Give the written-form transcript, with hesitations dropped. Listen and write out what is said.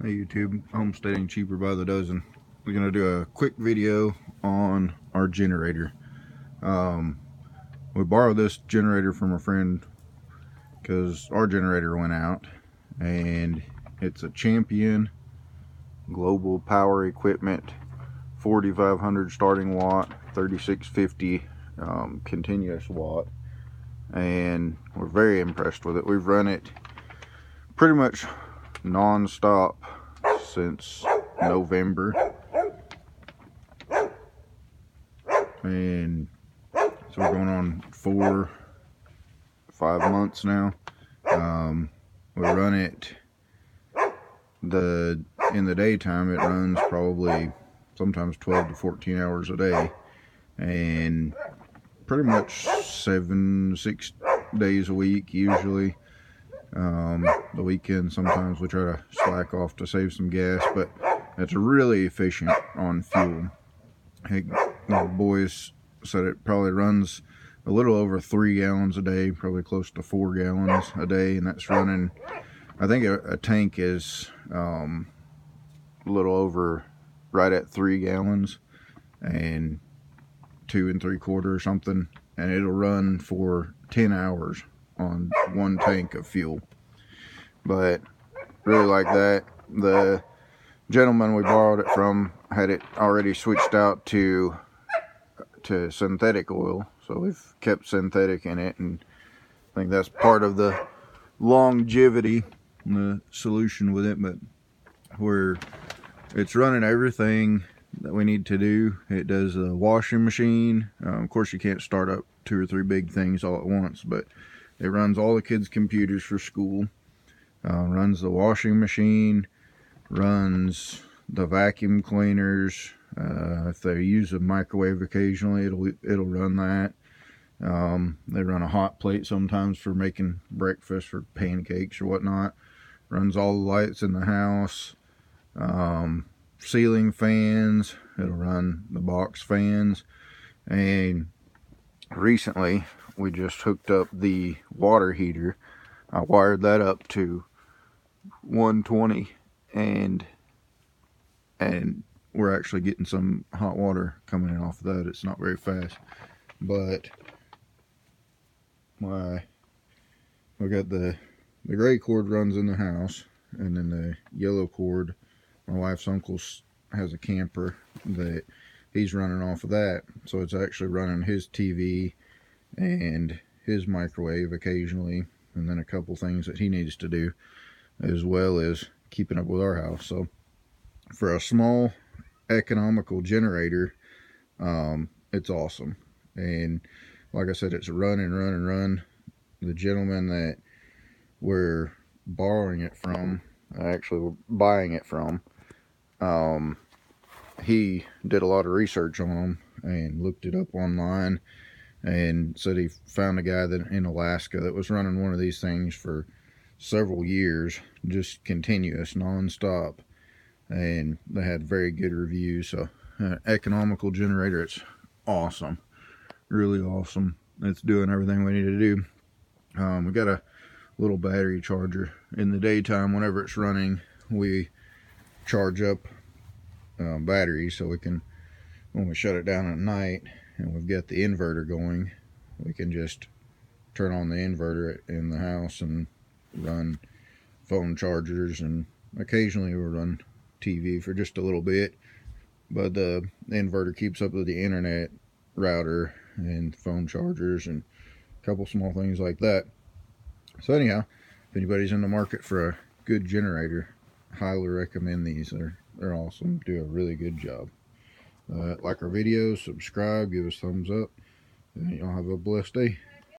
Hey YouTube, Homesteading cheaper by the dozen. We're gonna do a quick video on our generator. We borrowed this generator from a friend because our generator went out, and it's a Champion Global Power Equipment 4500 starting watt, 3650 continuous watt, and we're very impressed with it. We've run it pretty much non-stop since November, and so we're going on 4-5 months now. We run it in the daytime. It runs probably sometimes 12 to 14 hours a day, and pretty much 6 days a week usually. The weekend sometimes we try to slack off to save some gas, but it's really efficient on fuel. Hey, the boys said it probably runs a little over 3 gallons a day, probably close to 4 gallons a day, and that's running, I think a tank is a little over, right at 3 gallons, and 2 3/4 or something, and it'll run for 10 hours on one tank of fuel. But really like that. The gentleman we borrowed it from had it already switched out to synthetic oil, so we've kept synthetic in it, and I think that's part of the longevity and the solution with it. But where it's running everything that we need to do. It does the washing machine. Of course, you can't start up 2 or 3 big things all at once, but it runs all the kids' computers for school. Runs the washing machine, runs the vacuum cleaners. If they use a microwave occasionally, it'll run that. They run a hot plate sometimes for making breakfast or pancakes or whatnot. Runs all the lights in the house. Ceiling fans. It'll run the box fans. And recently we just hooked up the water heater. I wired that up to 120, and we're actually getting some hot water coming in off of that. It's not very fast, but we got the gray cord runs in the house, and then the yellow cord, my wife's uncle has a camper that he's running off of that, so it's actually running his TV and his microwave occasionally, and then a couple things that he needs to do, as well as keeping up with our house. So for a small economical generator, it's awesome. And like I said, it's run and run and run. The gentleman that we're borrowing it from, actually we're buying it from, he did a lot of research on them and looked it up online, and said he found a guy that in Alaska that was running one of these things for several years, just continuous, non-stop, and they had very good reviews. So economical generator, it's awesome, really awesome. It's doing everything we need to do. We got a little battery charger. In the daytime, whenever it's running, we charge up batteries, so we can, when we shut it down at night and we've got the inverter going, we can just turn on the inverter in the house and run phone chargers, and occasionally we'll run TV for just a little bit. But the inverter keeps up with the internet router and phone chargers and a couple small things like that. So anyhow, if anybody's in the market for a good generator, highly recommend these. They're awesome, do a really good job. Like our videos, subscribe, give us thumbs up, and y'all have a blessed day.